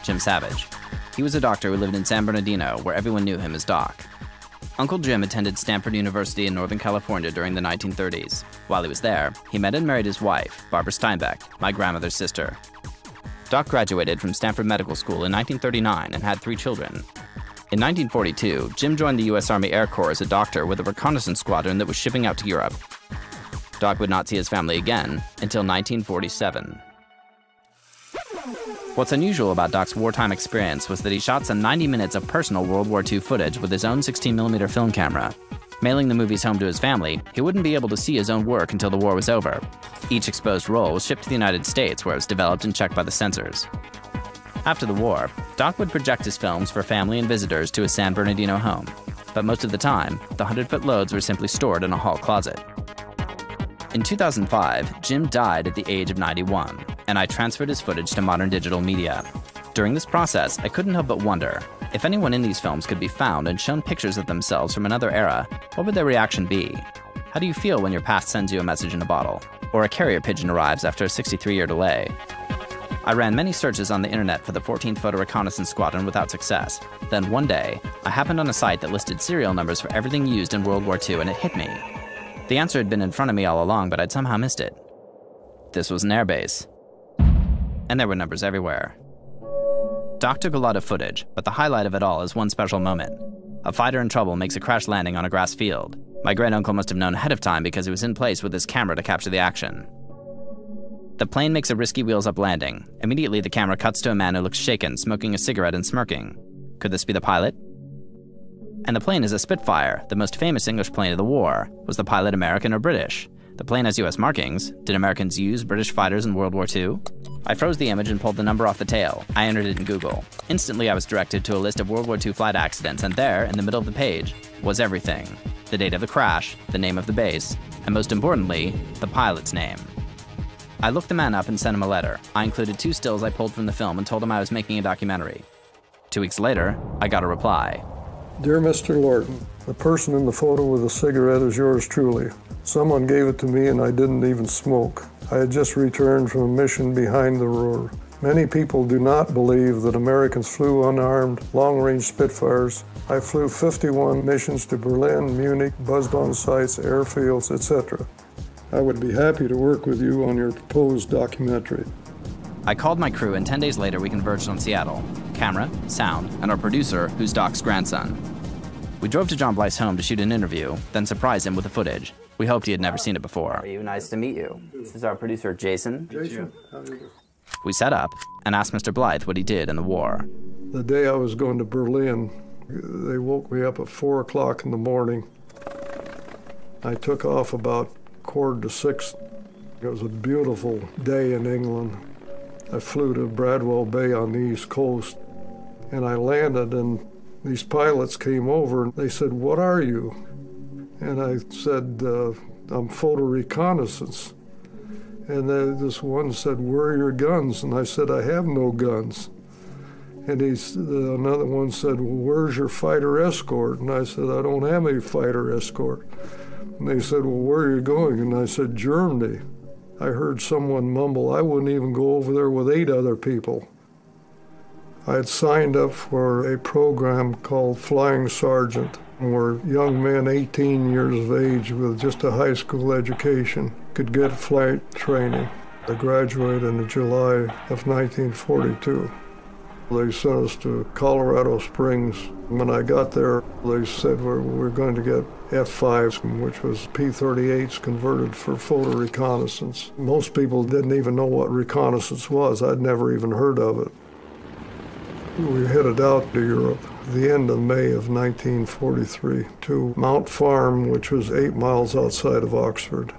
Jim Savage. He was a doctor who lived in San Bernardino, where everyone knew him as Doc. Uncle Jim attended Stanford University in Northern California during the 1930s. While he was there, he met and married his wife, Barbara Steinbeck, my grandmother's sister. Doc graduated from Stanford Medical School in 1939 and had 3 children. In 1942, Jim joined the U.S. Army Air Corps as a doctor with a reconnaissance squadron that was shipping out to Europe. Doc would not see his family again until 1947. What's unusual about Doc's wartime experience was that he shot some 90 minutes of personal World War II footage with his own 16mm film camera. Mailing the movies home to his family, he wouldn't be able to see his own work until the war was over. Each exposed roll was shipped to the United States, where it was developed and checked by the censors. After the war, Doc would project his films for family and visitors to his San Bernardino home. But most of the time, the 100-foot loads were simply stored in a hall closet. In 2005, Jim died at the age of 91, and I transferred his footage to modern digital media. During this process, I couldn't help but wonder, if anyone in these films could be found and shown pictures of themselves from another era, what would their reaction be? How do you feel when your past sends you a message in a bottle, or a carrier pigeon arrives after a 63-year delay? I ran many searches on the internet for the 14th Photo Reconnaissance Squadron without success. Then one day, I happened on a site that listed serial numbers for everything used in World War II, and it hit me. The answer had been in front of me all along, but I'd somehow missed it. This was an airbase. And there were numbers everywhere. Doc took a lot of footage, but the highlight of it all is one special moment. A fighter in trouble makes a crash landing on a grass field. My great-uncle must have known ahead of time because he was in place with his camera to capture the action. The plane makes a risky wheels-up landing. Immediately, the camera cuts to a man who looks shaken, smoking a cigarette and smirking. Could this be the pilot? And the plane is a Spitfire, the most famous English plane of the war. Was the pilot American or British? The plane has US markings. Did Americans use British fighters in World War II? I froze the image and pulled the number off the tail. I entered it in Google. Instantly, I was directed to a list of World War II flight accidents, and there, in the middle of the page, was everything. The date of the crash, the name of the base, and most importantly, the pilot's name. I looked the man up and sent him a letter. I included 2 stills I pulled from the film and told him I was making a documentary. 2 weeks later, I got a reply. Dear Mr. Lorton, the person in the photo with the cigarette is yours truly. Someone gave it to me and I didn't even smoke. I had just returned from a mission behind the Ruhr. Many people do not believe that Americans flew unarmed, long-range Spitfires. I flew 51 missions to Berlin, Munich, buzz-bomb sites, airfields, etc. I would be happy to work with you on your proposed documentary. I called my crew, and 10 days later we converged on Seattle. Camera, sound, and our producer, who's Doc's grandson. We drove to John Blyth's home to shoot an interview, then surprised him with the footage. We hoped he had never seen it before. Are you? Nice to meet you. This is our producer, Jason. Jason, how do you do? We set up and asked Mr. Blyth what he did in the war. The day I was going to Berlin, they woke me up at 4 o'clock in the morning. I took off about 5:45. It was a beautiful day in England. I flew to Bradwell Bay on the East Coast, and I landed, and these pilots came over, and they said, "What are you?" And I said, "I'm photo reconnaissance." And this one said, "Where are your guns?" And I said, "I have no guns." And another one said, "Well, where's your fighter escort?" And I said, "I don't have any fighter escort." And they said, "Well, where are you going?" And I said, "Germany." I heard someone mumble, "I wouldn't even go over there with 8 other people." I had signed up for a program called Flying Sergeant, where young men 18 years of age with just a high school education could get flight training. I graduated in July of 1942. They sent us to Colorado Springs. When I got there, they said we're going to get F-5s, which was P-38s converted for photo reconnaissance. Most people didn't even know what reconnaissance was. I'd never even heard of it. We headed out to Europe at the end of May of 1943 to Mount Farm, which was 8 miles outside of Oxford.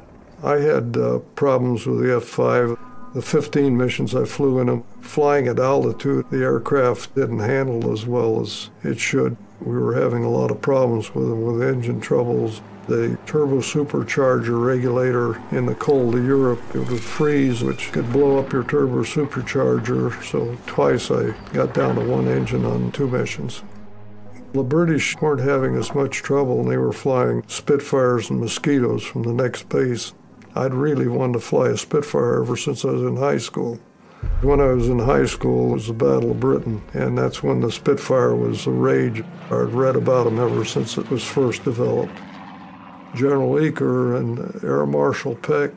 I had problems with the F-5. The 15 missions I flew in them, flying at altitude, the aircraft didn't handle as well as it should. We were having a lot of problems with them, with engine troubles. The turbo supercharger regulator in the cold of Europe, it would freeze, which could blow up your turbo supercharger. So twice I got down to 1 engine on 2 missions. The British weren't having as much trouble, and they were flying Spitfires and Mosquitoes from the next base. I'd really wanted to fly a Spitfire ever since I was in high school. When I was in high school, it was the Battle of Britain, and that's when the Spitfire was the rage. I'd read about them ever since it was first developed. General Eaker and Air Marshal Peck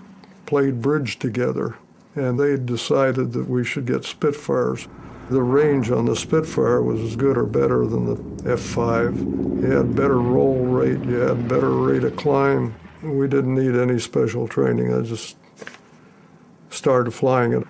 played bridge together, and they decided that we should get Spitfires. The range on the Spitfire was as good or better than the F-5. You had better roll rate, you had better rate of climb. We didn't need any special training. I just started flying it.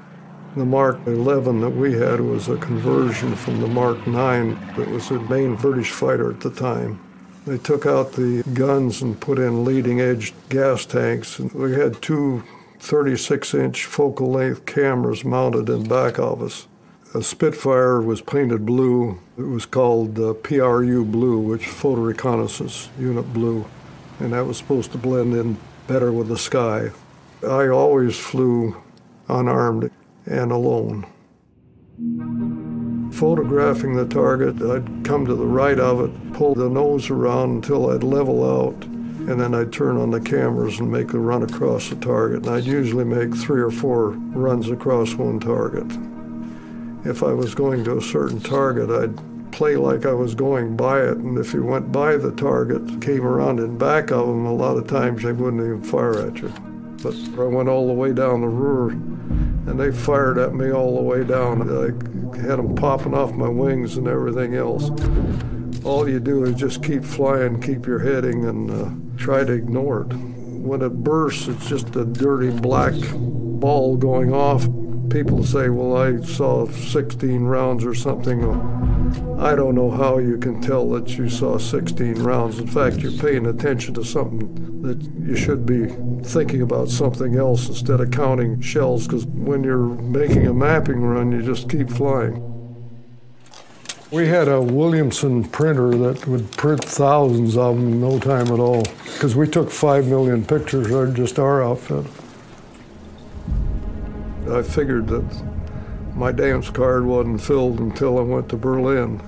The Mark 11 that we had was a conversion from the Mark 9. It was the main British fighter at the time. They took out the guns and put in leading-edge gas tanks. And we had two 36-inch focal-length cameras mounted in back of us. A Spitfire was painted blue. It was called PRU blue, which is Photo Reconnaissance Unit blue, and that was supposed to blend in better with the sky. I always flew unarmed and alone. Photographing the target, I'd come to the right of it, pull the nose around until I'd level out, and then I'd turn on the cameras and make a run across the target. And I'd usually make 3 or 4 runs across one target. If I was going to a certain target, I'd play like I was going by it, and if you went by the target, came around in back of them, a lot of times they wouldn't even fire at you. But I went all the way down the Ruhr, and they fired at me all the way down. I had them popping off my wings and everything else. All you do is just keep flying, keep your heading, and try to ignore it. When it bursts, it's just a dirty black ball going off. People say, well, I saw 16 rounds or something. I don't know how you can tell that you saw 16 rounds. In fact, you're paying attention to something that you should be thinking about something else instead of counting shells, because when you're making a mapping run, you just keep flying. We had a Williamson printer that would print thousands of them in no time at all, because we took 5 million pictures, just our outfit. I figured that my dance card wasn't filled until I went to Berlin.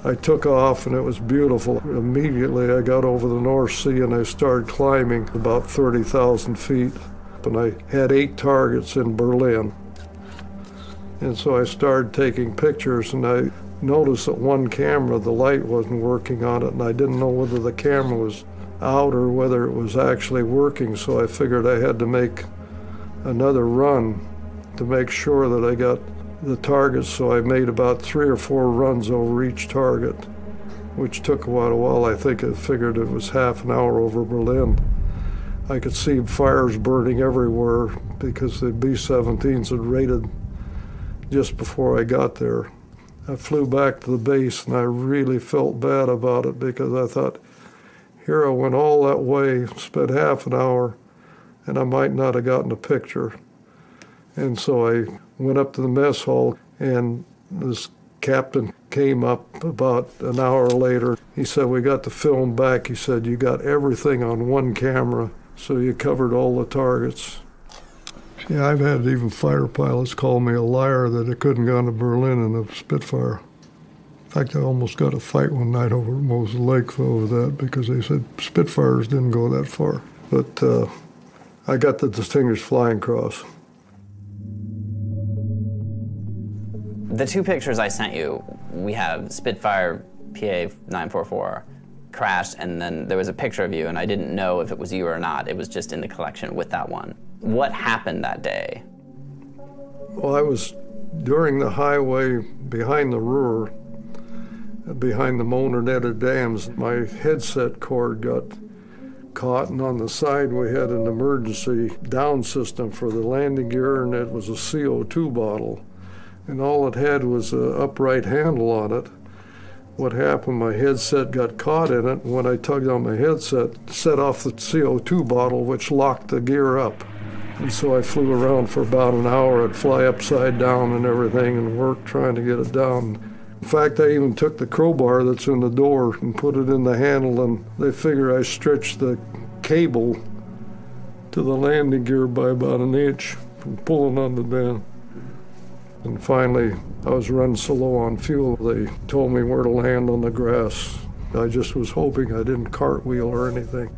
I took off and it was beautiful. Immediately I got over the North Sea and I started climbing about 30,000 feet. And I had 8 targets in Berlin. And so I started taking pictures, and I noticed that one camera, the light wasn't working on it, and I didn't know whether the camera was out or whether it was actually working, so I figured I had to make another run to make sure that I got the targets. So I made about 3 or 4 runs over each target, which took quite a while. I think I figured it was half an hour over Berlin. I could see fires burning everywhere because the B-17s had raided just before I got there. I flew back to the base and I really felt bad about it, because I thought, here I went all that way, spent half an hour, and I might not have gotten a picture. And so I went up to the mess hall, and this captain came up about an hour later. He said, we got the film back. He said, you got everything on one camera, so you covered all the targets. Yeah, I've had even fighter pilots call me a liar that I couldn't go to Berlin in a Spitfire. In fact, I almost got a fight one night over Moses Lake over that, because they said Spitfires didn't go that far. But I got the Distinguished Flying Cross. The 2 pictures I sent you, we have Spitfire PA 944 crashed, and then there was a picture of you, and I didn't know if it was you or not. It was just in the collection with that one. What happened that day? Well, I was during the highway behind the Ruhr, behind the Moner-netted dams. My headset cord got caught, and on the side we had an emergency down system for the landing gear, and it was a CO2 bottle. And all it had was an upright handle on it. What happened, my headset got caught in it, and when I tugged on my headset, it set off the CO2 bottle, which locked the gear up. And so I flew around for about an hour. I'd fly upside down and everything and work trying to get it down. In fact, I even took the crowbar that's in the door and put it in the handle, and they figure I stretched the cable to the landing gear by about an inch from pulling on the down. And finally, I was running so low on fuel, they told me where to land on the grass. I just was hoping I didn't cartwheel or anything.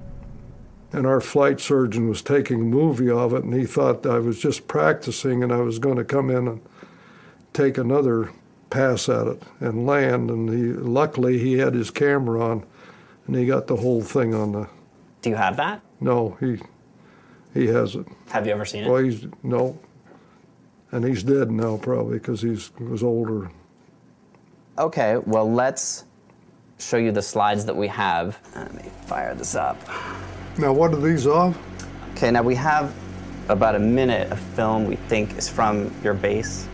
And our flight surgeon was taking a movie of it, and he thought I was just practicing and I was going to come in and take another pass at it and land, and luckily he had his camera on, and he got the whole thing on the... Do you have that? No, he has it. Have you ever seen it? Well, no. And he's dead now probably because he was older. Okay, well, let's show you the slides that we have. Let me fire this up. Now, what are these of? Okay, now we have about a minute of film we think is from your base.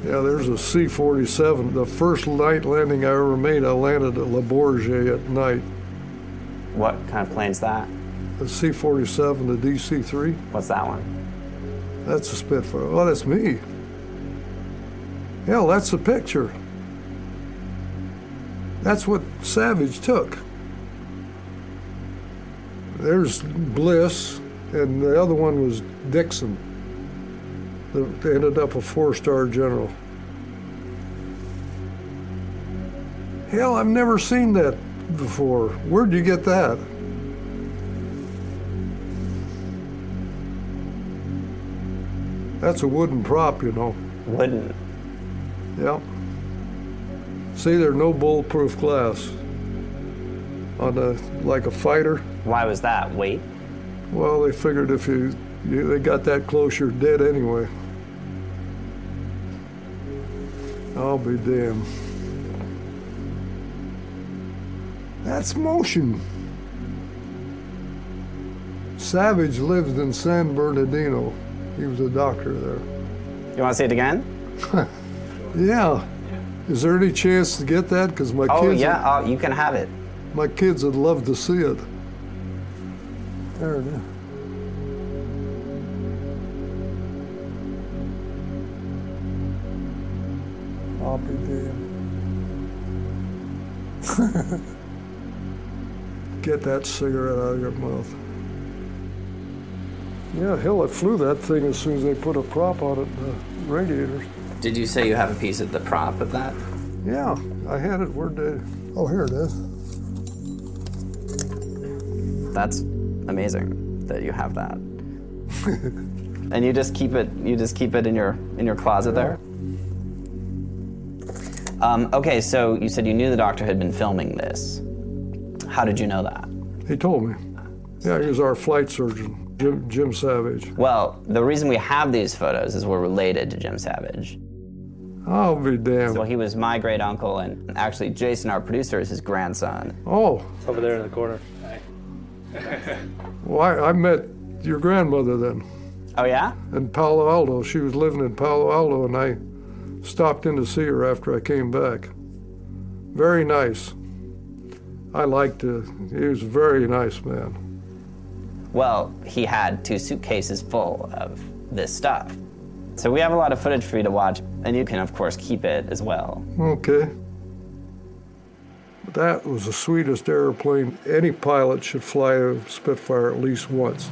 Yeah, there's a C-47. The first night landing I ever made, I landed at Le Bourget at night. What kind of plane's that? The C-47, the DC-3. What's that one? That's a Spitfire. Oh, that's me. Hell, that's the picture. That's what Savage took. There's Bliss, and the other one was Dixon. They ended up a 4-star general. Hell, I've never seen that before. Where'd you get that? That's a wooden prop, you know. Wooden? Yep. See, there's no bulletproof glass on like a fighter. Why was that? Weight? Well, they figured if they got that close, you're dead anyway. I'll be damned. That's motion. Savage lived in San Bernardino. He was a doctor there. You want to see it again? Yeah. Is there any chance to get that? Because my Oh, kids. yeah, you can have it. My kids would love to see it. There it is. I'll be damned. Get that cigarette out of your mouth. Yeah, hell, it flew that thing as soon as they put a prop on it, the radiators. Did you say you have a piece of the prop of that? Yeah, I had it. Where'd they... Oh, here it is. That's amazing that you have that. And you just keep it in your closet there? Okay, so you said you knew the doctor had been filming this. How did you know that? He told me. Yeah, he was our flight surgeon, Jim Savage. Well, the reason we have these photos is we're related to Jim Savage. I'll be damned. So he was my great uncle, and actually Jason, our producer, is his grandson. Oh. It's over there in the corner. Well, I met your grandmother then. Oh, yeah? In Palo Alto. She was living in Palo Alto, and I stopped in to see her after I came back. Very nice. I liked it. He was a very nice man. Well, he had 2 suitcases full of this stuff. So we have a lot of footage for you to watch, and you can, of course, keep it as well. Okay. That was the sweetest airplane. Any pilot should fly a Spitfire at least once.